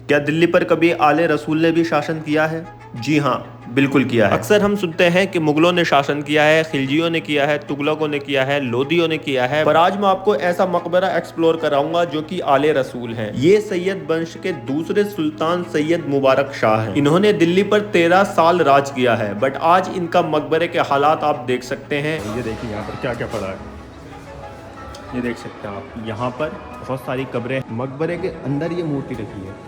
क्या दिल्ली पर कभी आले रसूल ने भी शासन किया है? जी हाँ, बिल्कुल किया है। अक्सर हम सुनते हैं कि मुगलों ने शासन किया है, खिलजियों ने किया है, तुगलकों ने किया है, लोदियों ने किया है, पर आज मैं आपको ऐसा मकबरा एक्सप्लोर कराऊंगा जो कि आले रसूल है। ये सैयद वंश के दूसरे सुल्तान सैयद मुबारक शाह हैं। इन्होंने दिल्ली पर 13 साल राज किया है, बट आज इनका मकबरे के हालात आप देख सकते हैं। ये देखिए यहाँ पर क्या क्या पड़ा है, ये देख सकते हैं आप। यहाँ पर बहुत सारी कब्रें, मकबरे के अंदर ये मूर्ति रखी है,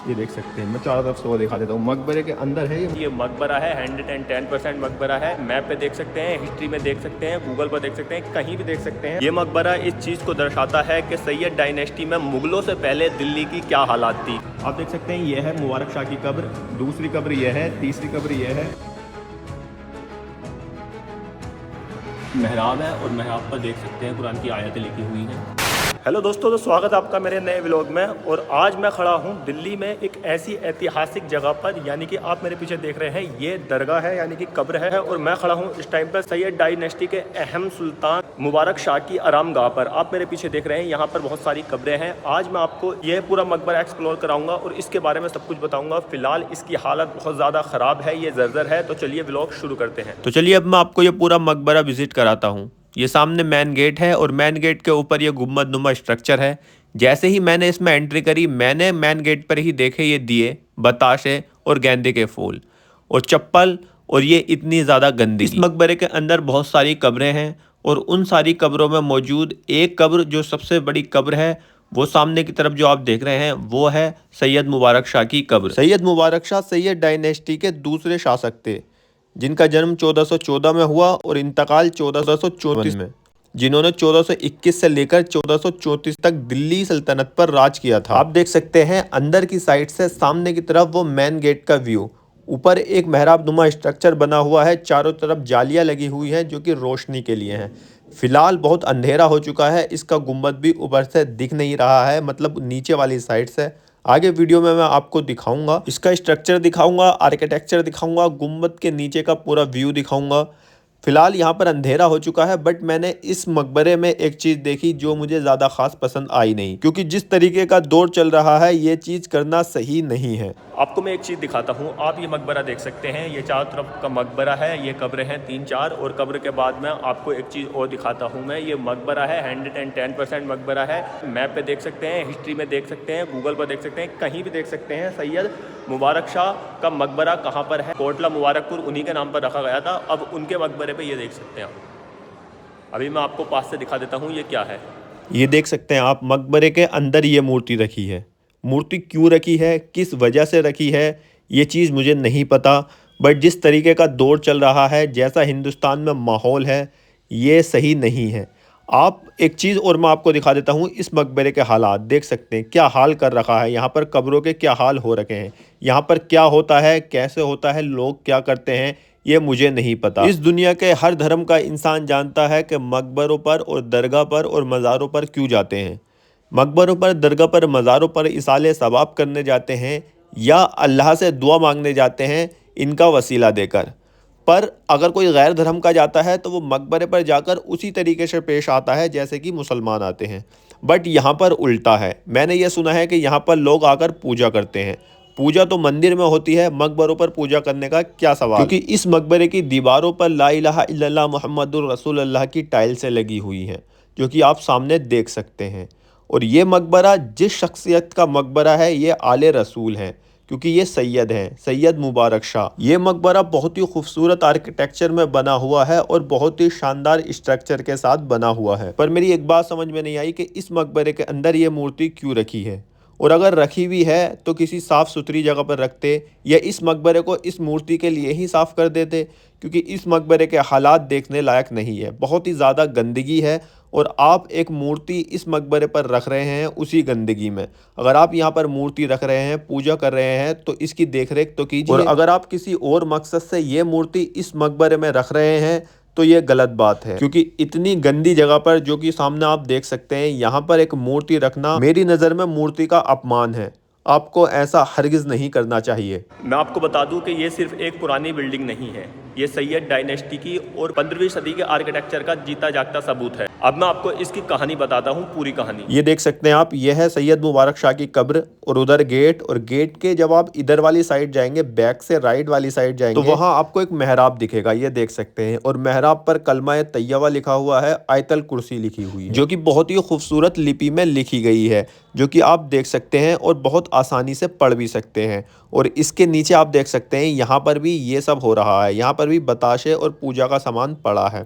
ये देख सकते हैं। मैं चारों तरफ से वो दिखा देता हूँ। मकबरे के अंदर है ये मकबरा है, 110% मकबरा है। मैप पे देख सकते हैं, हिस्ट्री में देख सकते हैं, गूगल पर देख सकते हैं, कहीं भी देख सकते हैं। ये मकबरा इस चीज़ को दर्शाता है कि सैयद डायनेस्टी में मुगलों से पहले दिल्ली की क्या हालात थी। आप देख सकते हैं, ये है मुबारक शाह की कब्र, दूसरी कब्र ये है, तीसरी कब्र ये है, मेहराब है, और मेहराब पर देख सकते हैं कुरान की आयतें लिखी हुई हैं। हेलो दोस्तों, तो स्वागत है आपका मेरे नए व्लॉग में। और आज मैं खड़ा हूँ दिल्ली में एक ऐसी ऐतिहासिक जगह पर, यानी कि आप मेरे पीछे देख रहे हैं ये दरगाह है, यानी कि कब्र है। और मैं खड़ा हूँ इस टाइम पर सैयद डायनेस्टी के अहम सुल्तान मुबारक शाह की आराम गाह पर। आप मेरे पीछे देख रहे हैं, यहाँ पर बहुत सारी कब्रें हैं। आज मैं आपको ये पूरा मकबरा एक्सप्लोर कराऊंगा और इसके बारे में सब कुछ बताऊंगा। फिलहाल इसकी हालत बहुत ज़्यादा ख़राब है, ये जर्जर है। तो चलिए व्लॉग शुरू करते हैं। तो चलिए अब मैं आपको ये पूरा मकबरा विजिट कराता हूँ। ये सामने मेन गेट है और मेन गेट के ऊपर ये गुम्बदनुमा स्ट्रक्चर है। जैसे ही मैंने इसमें एंट्री करी, मैंने मेन गेट पर ही देखे ये दिए, बताशे और गेंदे के फूल और चप्पल, और ये इतनी ज़्यादा गंदगी। इस मकबरे के अंदर बहुत सारी कब्रें हैं और उन सारी कब्रों में मौजूद एक कब्र, जो सबसे बड़ी कब्र है, वो सामने की तरफ जो आप देख रहे हैं, वो है सैयद मुबारक शाह की कब्र। सैयद मुबारक शाह सैयद डायनेस्टी के दूसरे शासक थे, जिनका जन्म 1414 में हुआ और इंतकाल 1434 में, जिन्होंने 1421 से लेकर 1434 तक दिल्ली सल्तनत पर राज किया था। आप देख सकते हैं अंदर की साइड से सामने की तरफ वो मेन गेट का व्यू। ऊपर एक मेहराब नुमा स्ट्रक्चर बना हुआ है, चारों तरफ जालियां लगी हुई हैं जो कि रोशनी के लिए हैं। फिलहाल बहुत अंधेरा हो चुका है, इसका गुम्बद भी ऊपर से दिख नहीं रहा है, मतलब नीचे वाली साइड से। आगे वीडियो में मैं आपको दिखाऊंगा, इसका स्ट्रक्चर दिखाऊंगा, आर्किटेक्चर दिखाऊंगा, गुम्बद के नीचे का पूरा व्यू दिखाऊंगा। फिलहाल यहाँ पर अंधेरा हो चुका है, बट मैंने इस मकबरे में एक चीज़ देखी जो मुझे ज़्यादा खास पसंद आई नहीं, क्योंकि जिस तरीके का दौर चल रहा है ये चीज़ करना सही नहीं है। आपको मैं एक चीज़ दिखाता हूँ। आप ये मकबरा देख सकते हैं, ये चारों तरफ का मकबरा है, ये कब्रें हैं 3-4, और कब्र के बाद में आपको एक चीज़ और दिखाता हूँ मैं। ये मकबरा है, 110% मकबरा है। मैप पे देख सकते हैं, हिस्ट्री में देख सकते हैं, गूगल पर देख सकते हैं, कहीं भी देख सकते हैं। सैयद मुबारक शाह का मकबरा कहाँ पर है? कोटला मुबारकपुर, उन्हीं के नाम पर रखा गया था। अब उनके मकबरे पे ये देख सकते हैं आप। अभी मैं आपको पास से दिखा देता हूँ ये क्या है। ये देख सकते हैं आप, मकबरे के अंदर ये मूर्ति रखी है। मूर्ति क्यों रखी है, किस वजह से रखी है, ये चीज़ मुझे नहीं पता, बट जिस तरीके का दौर चल रहा है, जैसा हिंदुस्तान में माहौल है, ये सही नहीं है। आप एक चीज़ और मैं आपको दिखा देता हूँ, इस मकबरे के हालात देख सकते हैं, क्या हाल कर रखा है। यहाँ पर कब्रों के क्या हाल हो रखे हैं, यहाँ पर क्या होता है, कैसे होता है, लोग क्या करते हैं, ये मुझे नहीं पता। इस दुनिया के हर धर्म का इंसान जानता है कि मकबरों पर और दरगाह पर और मज़ारों पर क्यों जाते हैं। मकबरों पर, दरगाह पर, मज़ारों पर इसाले सवाब करने जाते हैं या अल्लाह से दुआ मांगने जाते हैं, इनका वसीला देकर। पर अगर कोई गैर धर्म का जाता है तो वो मकबरे पर जाकर उसी तरीके से पेश आता है जैसे कि मुसलमान आते हैं। बट यहाँ पर उल्टा है। मैंने ये सुना है कि यहाँ पर लोग आकर पूजा करते हैं। पूजा तो मंदिर में होती है, मकबरों पर पूजा करने का क्या सवाल। क्योंकि इस मकबरे की दीवारों पर ला इलाहा इल्लल्लाह मुहम्मदुर रसूलुल्लाह की टाइल्सें लगी हुई हैं, जो कि आप सामने देख सकते हैं। और ये मकबरा जिस शख्सियत का मकबरा है, ये आले रसूल हैं, क्योंकि ये सैयद हैं, सैयद मुबारक शाह। ये मकबरा बहुत ही खूबसूरत आर्किटेक्चर में बना हुआ है और बहुत ही शानदार स्ट्रक्चर के साथ बना हुआ है। पर मेरी एक बात समझ में नहीं आई कि इस मकबरे के अंदर ये मूर्ति क्यों रखी है, और अगर रखी भी है तो किसी साफ़ सुथरी जगह पर रखते, या इस मकबरे को इस मूर्ति के लिए ही साफ़ कर देते, क्योंकि इस मकबरे के हालात देखने लायक नहीं है। बहुत ही ज़्यादा गंदगी है और आप एक मूर्ति इस मकबरे पर रख रहे हैं उसी गंदगी में। अगर आप यहाँ पर मूर्ति रख रहे हैं, पूजा कर रहे हैं, तो इसकी देखरेख तो कीजिए। और अगर आप किसी और मकसद से ये मूर्ति इस मकबरे में रख रहे हैं तो ये गलत बात है, क्योंकि इतनी गंदी जगह पर, जो कि सामने आप देख सकते हैं, यहाँ पर एक मूर्ति रखना मेरी नज़र में मूर्ति का अपमान है। आपको ऐसा हरगिज़ नहीं करना चाहिए। मैं आपको बता दूं कि ये सिर्फ एक पुरानी बिल्डिंग नहीं है, ये सैयद डायनेस्टी की और 15वीं सदी के आर्किटेक्चर का जीता जागता सबूत है। अब मैं आपको इसकी कहानी बताता हूँ, पूरी कहानी। ये देख सकते हैं आप, यह है सैयद मुबारक शाह की कब्र और उधर गेट, और गेट के जब आप इधर वाली साइड जाएंगे, बैक से राइट वाली साइड जाएंगे, तो वहां आपको एक मेहराब दिखेगा, ये देख सकते हैं। और मेहराब पर कलमा तैयबा लिखा हुआ है, आयतल कुर्सी लिखी हुई है, जो कि बहुत ही खूबसूरत लिपि में लिखी गई है, जो कि आप देख सकते हैं और बहुत आसानी से पढ़ भी सकते हैं। और इसके नीचे आप देख सकते हैं, यहाँ पर भी ये सब हो रहा है, यहाँ पर भी बताशे और पूजा का सामान पड़ा है।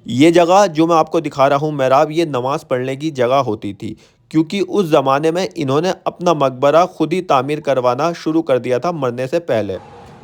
ये जगह जो मैं आपको दिखा रहा हूँ मेहराब, ये नमाज़ पढ़ने की जगह होती थी, क्योंकि उस ज़माने में इन्होंने अपना मकबरा खुद ही तामीर करवाना शुरू कर दिया था मरने से पहले।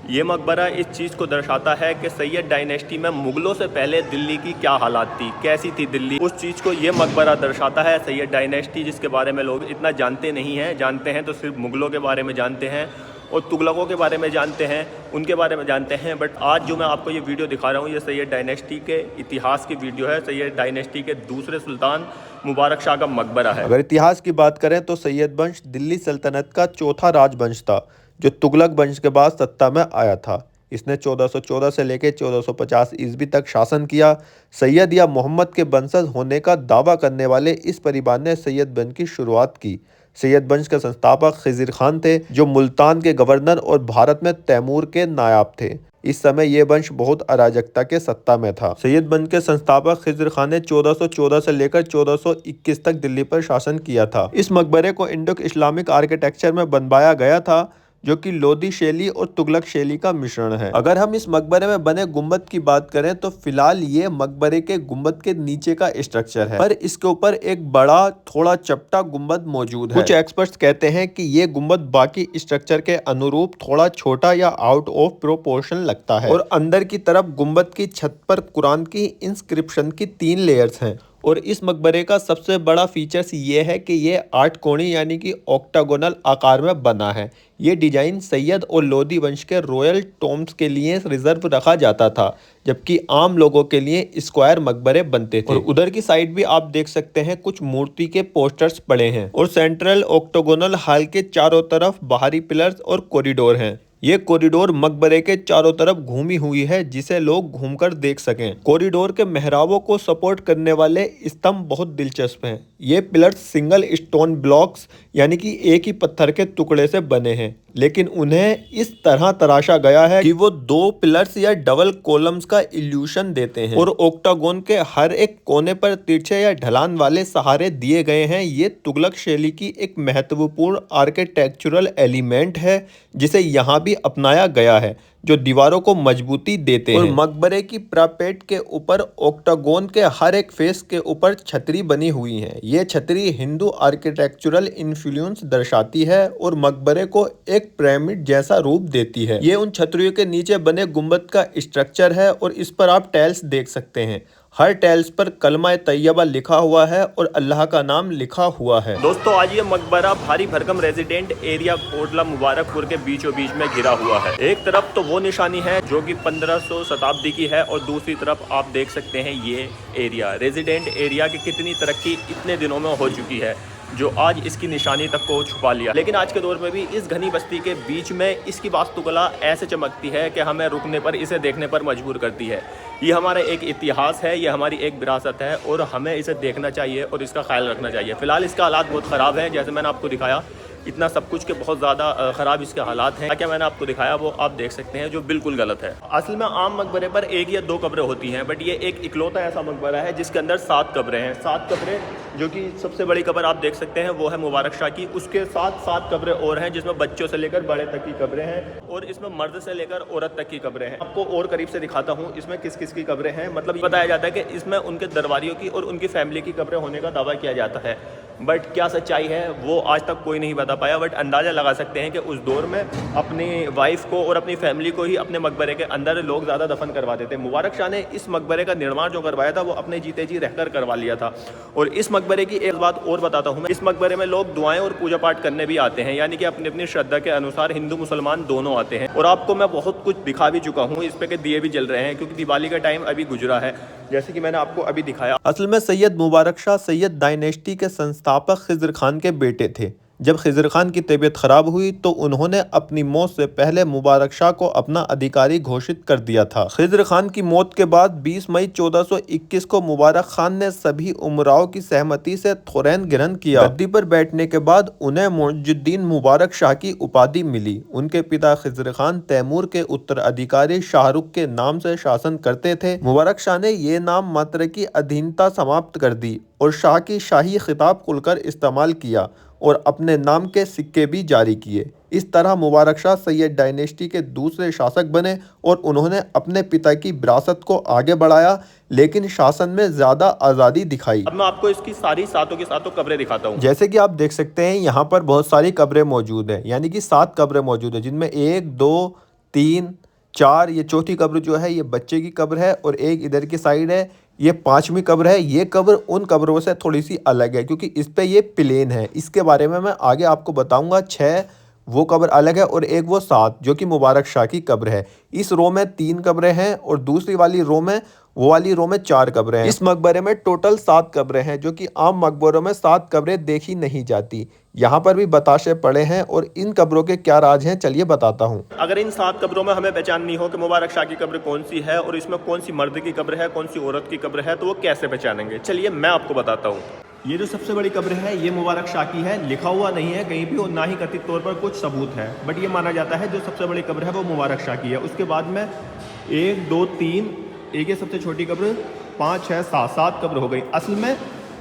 ये मकबरा इस चीज़ को दर्शाता है कि सैयद डायनेस्टी में मुगलों से पहले दिल्ली की क्या हालात थी, कैसी थी दिल्ली, उस चीज़ को ये मकबरा दर्शाता है। सैयद डायनेस्टी जिसके बारे में लोग इतना जानते नहीं हैं, जानते हैं तो सिर्फ मुगलों के बारे में जानते हैं और तुगलकों के बारे में जानते हैं, उनके बारे में जानते हैं। बट आज जो मैं आपको ये वीडियो दिखा रहा हूँ, ये सैयद डायनेस्टी के इतिहास की वीडियो है। सैयद डायनेस्टी के दूसरे सुल्तान मुबारक शाह का मकबरा है। अगर इतिहास की बात करें तो सैयद वंश दिल्ली सल्तनत का चौथा राजवंश था, जो तुगलक वंश के बाद सत्ता में आया था। इसने 1414 से लेकर 1450 ईस्वी तक शासन किया। सैयद या मोहम्मद के वंशज होने का दावा करने वाले इस परिवार ने सैयद वंश की शुरुआत की। सैयद वंश के संस्थापक खिज़िर खान थे, जो मुल्तान के गवर्नर और भारत में तैमूर के नायाब थे। इस समय यह वंश बहुत अराजकता के सत्ता में था। सैयद वंश के संस्थापक खिज़िर खान ने 1414 से लेकर 1421 तक दिल्ली पर शासन किया था। इस मकबरे को इंडो इस्लामिक आर्किटेक्चर में बनवाया गया था, जो कि लोधी शैली और तुगलक शैली का मिश्रण है। अगर हम इस मकबरे में बने गुम्बद की बात करें तो फिलहाल ये मकबरे के गुम्बद के नीचे का स्ट्रक्चर है, पर इसके ऊपर एक बड़ा थोड़ा चपटा गुम्बद मौजूद है। कुछ एक्सपर्ट्स कहते हैं कि ये गुम्बद बाकी स्ट्रक्चर के अनुरूप थोड़ा छोटा या आउट ऑफ प्रोपोर्शन लगता है। और अंदर की तरफ गुम्बद की छत पर कुरान की इंस्क्रिप्शन की 3 लेयर्स हैं। और इस मकबरे का सबसे बड़ा फीचर्स ये है कि ये 8 कोणी यानी कि ऑक्टागोनल आकार में बना है। ये डिजाइन सैयद और लोधी वंश के रॉयल टॉम्ब्स के लिए रिजर्व रखा जाता था, जबकि आम लोगों के लिए स्क्वायर मकबरे बनते थे। और उधर की साइड भी आप देख सकते हैं कुछ मूर्ति के पोस्टर्स पड़े हैं। और सेंट्रल ऑक्टागोनल हॉल के चारों तरफ बाहरी पिलर्स और कॉरिडोर हैं। ये कॉरिडोर मकबरे के चारों तरफ घूमी हुई है, जिसे लोग घूमकर देख सकें। कॉरिडोर के मेहराबों को सपोर्ट करने वाले स्तंभ बहुत दिलचस्प हैं। ये पिलर्स सिंगल स्टोन ब्लॉक्स यानी कि एक ही पत्थर के टुकड़े से बने हैं, लेकिन उन्हें इस तरह तराशा गया है कि वो 2 पिलर्स या डबल कॉलम्स का इल्यूशन देते हैं। और ऑक्टागोन के हर एक कोने पर तिरछे या ढलान वाले सहारे दिए गए हैं। ये तुगलक शैली की एक महत्वपूर्ण आर्किटेक्चरल एलिमेंट है, जिसे यहाँ भी अपनाया गया है, जो दीवारों को मजबूती देते हैं। और मकबरे की प्रापेट के ऊपर ऑक्टागोन के हर एक फेस के ऊपर छतरी बनी हुई है। ये छतरी हिंदू आर्किटेक्चरल इन्फ्लुएंस दर्शाती है और मकबरे को एक पिरामिड जैसा रूप देती है। ये उन छतरियों के नीचे बने गुंबद का स्ट्रक्चर है और इस पर आप टाइल्स देख सकते हैं। हर टाइल्स पर कलमा तैयबा लिखा हुआ है और अल्लाह का नाम लिखा हुआ है। दोस्तों, आज ये मकबरा भारी भरकम रेजिडेंट एरिया कोटला मुबारकपुर के बीचों बीच में घिरा हुआ है। एक तरफ तो वो निशानी है जो कि 1500 शताब्दी की है और दूसरी तरफ आप देख सकते हैं ये एरिया, रेजिडेंट एरिया की कितनी तरक्की इतने दिनों में हो चुकी है, जो आज इसकी निशानी तक को छुपा लिया। लेकिन आज के दौर में भी इस घनी बस्ती के बीच में इसकी वास्तुकला ऐसे चमकती है कि हमें रुकने पर, इसे देखने पर मजबूर करती है। ये हमारा एक इतिहास है, ये हमारी एक विरासत है और हमें इसे देखना चाहिए और इसका ख्याल रखना चाहिए। फिलहाल इसका हालात बहुत ख़राब है, जैसे मैंने आपको दिखाया इतना सब कुछ के बहुत ज़्यादा ख़राब इसके हालात हैं। क्या मैंने आपको दिखाया वो आप देख सकते हैं, जो बिल्कुल गलत है। असल में आम मकबरे पर 1 या 2 कब्रें होती हैं, बट ये एक इकलौता ऐसा मकबरा है जिसके अंदर 7 कब्रें हैं। 7 कब्रें, जो कि सबसे बड़ी कब्र आप देख सकते हैं वो है मुबारक शाह की। उसके साथ 7 कब्रें और हैं, जिसमें बच्चों से लेकर बड़े तक की कब्रें हैं और इसमें मर्द से लेकर औरत तक की कब्रें हैं। आपको और करीब से दिखाता हूँ इसमें किस किस की कब्रें हैं। मतलब बताया जाता है कि इसमें उनके दरबारियों की और उनकी फैमिली की कब्रें होने का दावा किया जाता है, बट क्या सच्चाई है वो आज तक कोई नहीं बता पाया। बट अंदाज़ा लगा सकते हैं कि उस दौर में अपनी वाइफ को और अपनी फैमिली को ही अपने मकबरे के अंदर लोग ज़्यादा दफन करवाते थे। मुबारक शाह ने इस मकबरे का निर्माण जो करवाया था वो अपने जीते जी रहकर करवा लिया था। और इस मकबरे की एक बात और बताता हूँ मैं, इस मकबरे में लोग दुआएं और पूजा पाठ करने भी आते हैं, यानी कि अपनी अपनी श्रद्धा के अनुसार हिंदू मुसलमान दोनों आते हैं। और आपको मैं बहुत कुछ दिखा भी चुका हूँ, इस पे के दिए भी जल रहे हैं, क्योंकि दिवाली का टाइम अभी गुजरा है, जैसे कि मैंने आपको अभी दिखाया। असल में सैयद मुबारक शाह सैयद डायनेस्टी के संस्थापक खिज़िर खान के बेटे थे। जब खिज़र खान की तबीयत ख़राब हुई तो उन्होंने अपनी मौत से पहले मुबारक शाह को अपना अधिकारी घोषित कर दिया था। खिज़र खान की मौत के बाद 20 मई 1421 को मुबारक खान ने सभी उमराओं की सहमति से थोरैन ग्रहण किया। गद्दी पर बैठने के बाद उन्हें मुइजुद्दीन मुबारक शाह की उपाधि मिली। उनके पिता खिज़र खान तैमूर के उत्तराधिकारी शाहरुख के नाम से शासन करते थे। मुबारक शाह ने ये नाम मात्र की अधीनता समाप्त कर दी और शाह की शाही खिताब खुलकर इस्तेमाल किया और अपने नाम के सिक्के भी जारी किए। इस तरह मुबारक शाह सैयद डायनेस्टी के दूसरे शासक बने और उन्होंने अपने पिता की विरासत को आगे बढ़ाया, लेकिन शासन में ज़्यादा आज़ादी दिखाई। अब मैं आपको इसकी सारी सातों की सातों कब्रें दिखाता हूँ। जैसे कि आप देख सकते हैं यहाँ पर बहुत सारी कब्रें मौजूद हैं, यानी कि 7 कब्रें मौजूद हैं, जिनमें 1, 2, 3, 4, ये चौथी कब्र जो है ये बच्चे की कब्र है और एक इधर की साइड है, ये 5वीं कब्र है। ये कब्र उन कब्रों से थोड़ी सी अलग है क्योंकि इस पे ये प्लेन है। इसके बारे में मैं आगे आपको बताऊंगा। 6 वो कब्र अलग है और एक वो 7 जो कि मुबारक शाह की कब्र है। इस रो में 3 कब्रें हैं और दूसरी वाली रो में 4 कब्रें हैं। इस मकबरे में टोटल 7 कब्रें हैं, जो कि आम मकबरों में 7 कब्रें देखी नहीं जाती। यहाँ पर भी बताशे पड़े हैं और इन कब्रों के क्या राज हैं चलिए बताता हूँ। अगर इन 7 कब्रों में हमें पहचाननी हो कि मुबारक शाह की कब्र कौन सी है और इसमें कौन सी मर्द की कब्र है, कौन सी औरत की कब्र है, तो वो कैसे पहचानेंगे, चलिए मैं आपको बताता हूँ। ये जो सबसे बड़ी कब्र है ये मुबारक शाह की है। लिखा हुआ नहीं है कहीं भी और ना ही कथित तौर पर कुछ सबूत है, बट ये माना जाता है जो सबसे बड़ी कब्र है वो मुबारक शाह की है। उसके बाद में 1, 2, 3, एक ये सबसे छोटी कब्र, 5, 6, 7 कब्र हो गई। असल में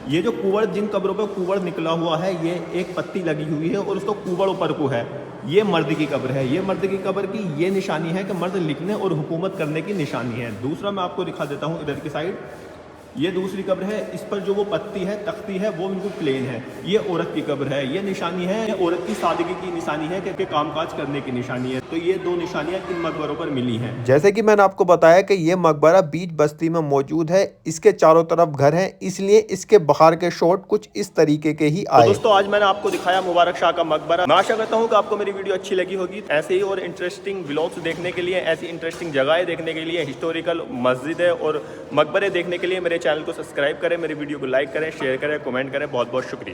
ये जो कुंवर, जिन कब्रों पर कुंवर निकला हुआ है, ये एक पत्ती लगी हुई है और उसका कुंवर ऊपर को है, ये मर्द की कब्र है। ये मर्द की कब्र की ये निशानी है कि मर्द लिखने और हुकूमत करने की निशानी है। दूसरा मैं आपको दिखा देता हूँ इधर की साइड, ये दूसरी कब्र है। इस पर जो वो पत्ती है, तख्ती है, वो बिल्कुल प्लेन है। ये औरत की कब्र है। ये निशानी है, ये औरत की सादगी की निशानी है कि कामकाज करने की निशानी है। तो ये 2 निशानियां इन मकबरों पर मिली हैं। जैसे कि मैंने आपको बताया कि ये मकबरा बीच बस्ती में मौजूद है। इसके चारों तरफ घर हैं, इसलिए इसके बाहर के शॉट कुछ इस तरीके के ही आए। तो दोस्तों आज मैंने आपको दिखाया मुबारक शाह का मकबरा। मैं आशा करता हूँ कि आपको मेरी वीडियो अच्छी लगी होगी। ऐसे ही और इंटरेस्टिंग व्लॉग्स देखने के लिए, ऐसी इंटरेस्टिंग जगहें देखने के लिए, हिस्टोरिकल मस्जिदें और मकबरे देखने के लिए मेरे चैनल को सब्सक्राइब करें, मेरी वीडियो को लाइक करें, शेयर करें, कमेंट करें। बहुत बहुत शुक्रिया।